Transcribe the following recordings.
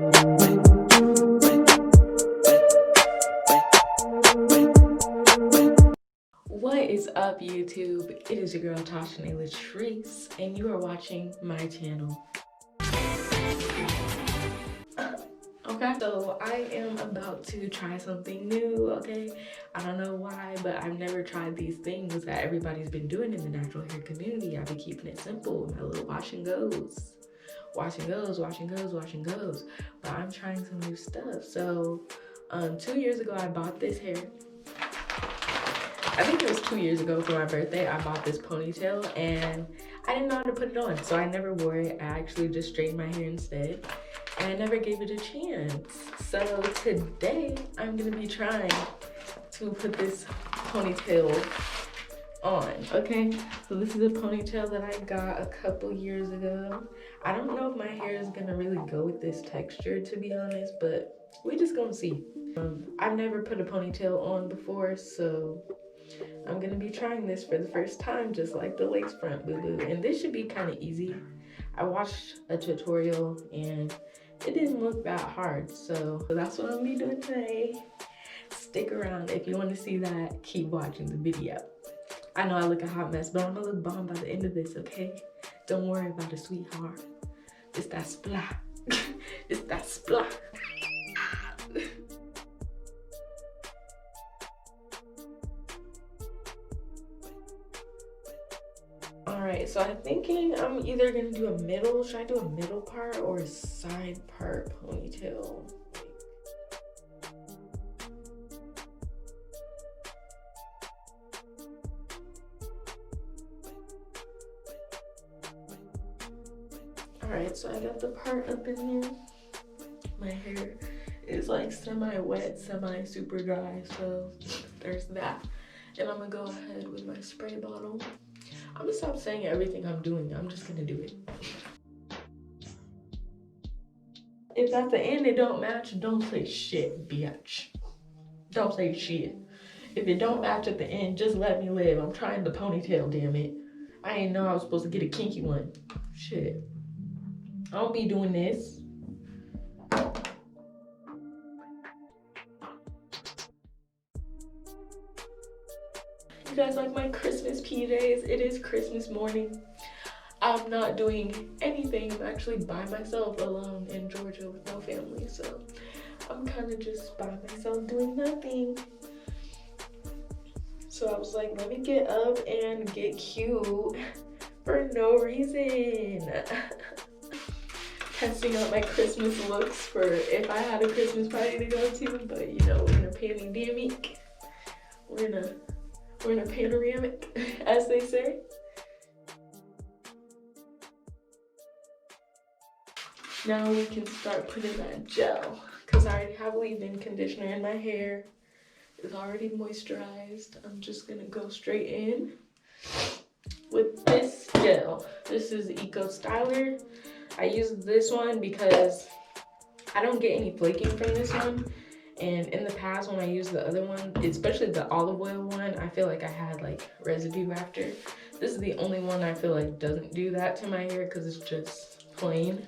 What is up, YouTube? It is your girl Toshinae Letrice, and you are watching my channel. Okay, so I am about to try something new, okay? I don't know why, but I've never tried these things that everybody's been doing in the natural hair community. I've been keeping it simple, my little wash and goes. Wash and goes, wash and goes, wash and goes. But I'm trying some new stuff. So 2 years ago, I bought this hair. I think it was 2 years ago for my birthday. I bought this ponytail and I didn't know how to put it on, so I never wore it. I actually just straightened my hair instead, and I never gave it a chance. So today I'm gonna be trying to put this ponytail on, okay? So this is a ponytail that I got a couple years ago. I don't know if my hair is gonna really go with this texture, to be honest, but we just gonna see. I've never put a ponytail on before, so I'm gonna be trying this for the first time, just like the lace front boo-boo. And this should be kind of easy. I watched a tutorial and it didn't look that hard, so that's what I'm gonna be doing today. Stick around if you want to see that. Keep watching the video. I know I look a hot mess, but I'm gonna look bomb by the end of this, okay? Don't worry about it, sweetheart. It's that splat. It's that splat. Alright, so I'm thinking I'm either gonna do a middle. Should I do a middle part or a side part ponytail? Alright, so I got the part up in here. My hair is like semi-wet, semi-super dry, so there's that. And I'm gonna go ahead with my spray bottle. I'm gonna stop saying everything I'm doing. I'm just gonna do it. If at the end it don't match, don't say shit, bitch. Don't say shit. If it don't match at the end, just let me live. I'm trying the ponytail, damn it. I ain't know I was supposed to get a kinky one. Shit. I don't be doing this. You guys like my Christmas PJs? It is Christmas morning. I'm not doing anything. I'm actually by myself alone in Georgia with no family, so I'm kind of just by myself doing nothing. So I was like, let me get up and get cute for no reason. Testing out my Christmas looks for if I had a Christmas party to go to, but you know, we're in a pandemic. We're in a panoramic, as they say. Now we can start putting that gel, because I already have leave-in conditioner in my hair. It's already moisturized. I'm just gonna go straight in with this gel. This is Eco Styler. I use this one because I don't get any flaking from this one. And in the past, when I used the other one, especially the olive oil one, I feel like I had like residue after. This is the only one I feel like doesn't do that to my hair because it's just plain.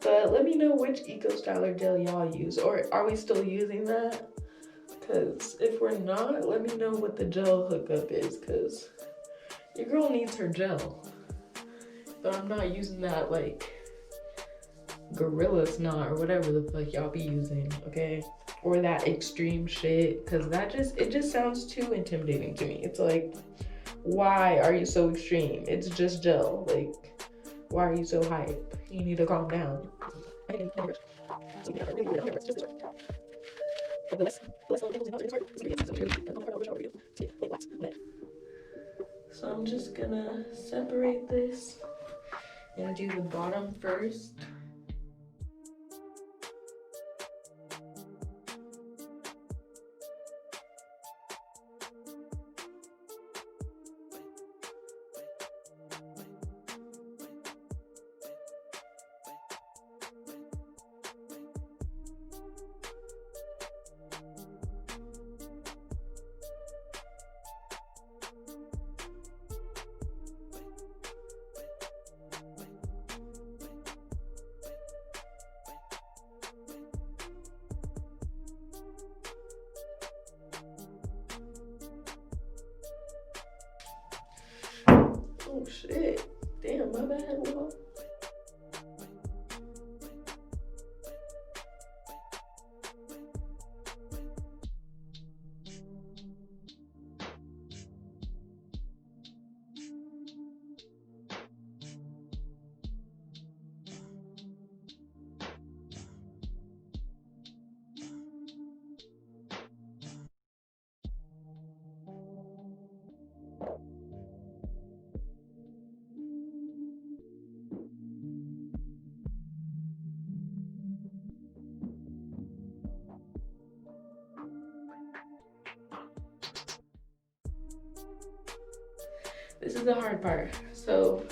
But let me know which Eco Styler gel y'all use, or are we still using that? Because if we're not, let me know what the gel hookup is, because your girl needs her gel. But I'm not using that like Gorilla Snot or whatever the fuck y'all be using, okay? Or that extreme shit, because it just sounds too intimidating to me. It's like, why are you so extreme? It's just gel. Like, why are you so hype? You need to calm down. So I'm just gonna separate this and do the bottom first. this is the hard part. So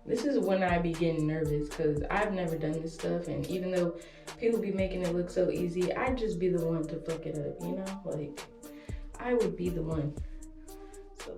this is when I be getting nervous because I've never done this stuff, and even though people be making it look so easy, I'd just be the one to fuck it up, you know? Like, I would be the one. So.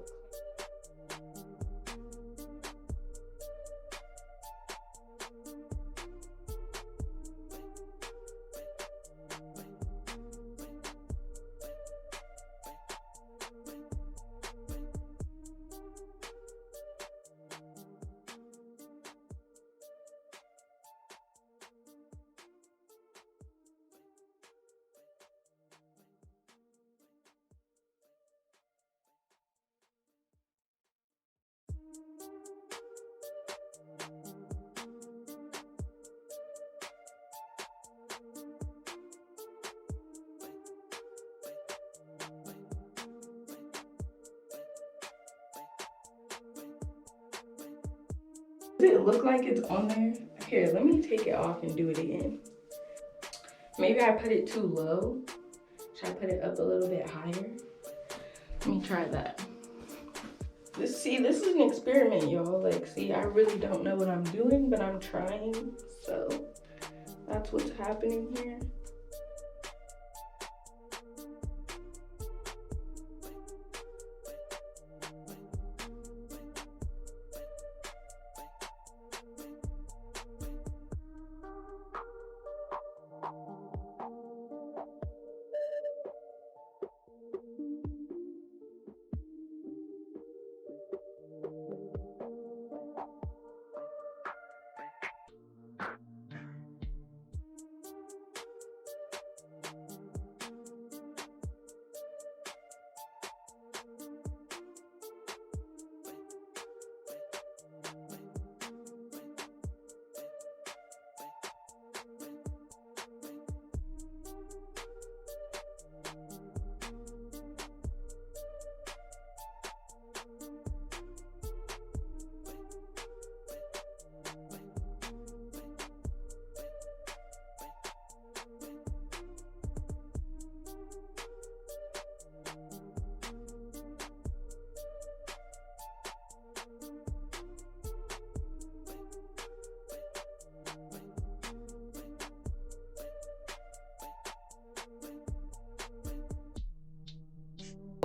Does it look like it's on there? Here, let me take it off and do it again. Maybe I put it too low. Should I put it up a little bit higher? Let me try that. This is an experiment, y'all. Like, see, I really don't know what I'm doing, but I'm trying. So that's what's happening here.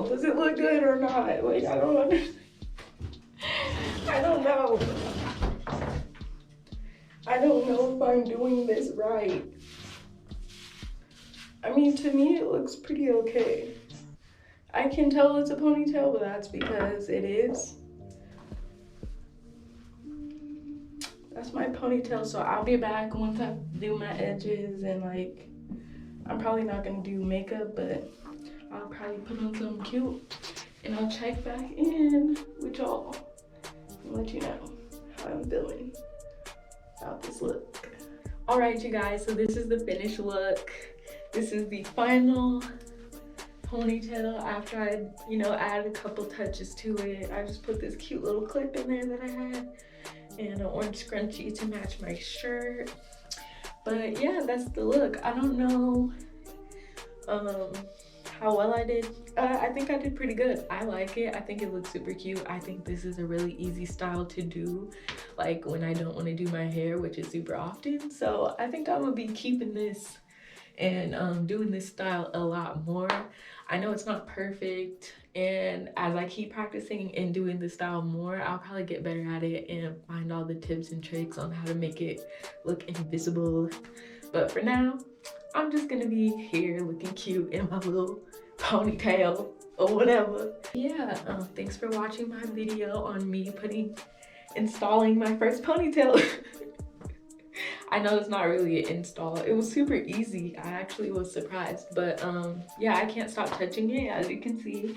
Does it look good or not? Like, I don't understand. I don't know. I don't know if I'm doing this right. I mean, to me, it looks pretty okay. I can tell it's a ponytail, but that's because it is. That's my ponytail, so I'll be back once I do my edges, and like, I'm probably not gonna do makeup, but I'll probably put on something cute, and I'll check back in with y'all and let you know how I'm feeling about this look. All right, you guys, so this is the finished look. This is the final ponytail after I, added a couple touches to it. I just put this cute little clip in there that I had and an orange scrunchie to match my shirt. But yeah, that's the look. I don't know how well I did. I think I did pretty good. I like it. I think it looks super cute. I think this is a really easy style to do, like when I don't want to do my hair, which is super often. So I think I'm gonna be keeping this and doing this style a lot more. I know it's not perfect, and as I keep practicing and doing this style more, I'll probably get better at it and find all the tips and tricks on how to make it look invisible. But for now, I'm just gonna be here looking cute in my little ponytail or whatever. Yeah, thanks for watching my video on me installing my first ponytail. I know it's not really an install. It was super easy. I actually was surprised, but yeah, I can't stop touching it, as you can see.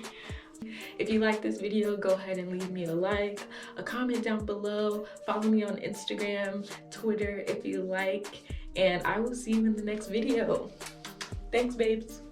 If you like this video, go ahead and leave me a like, a comment down below, follow me on Instagram, Twitter if you like, and I will see you in the next video. Thanks, babes.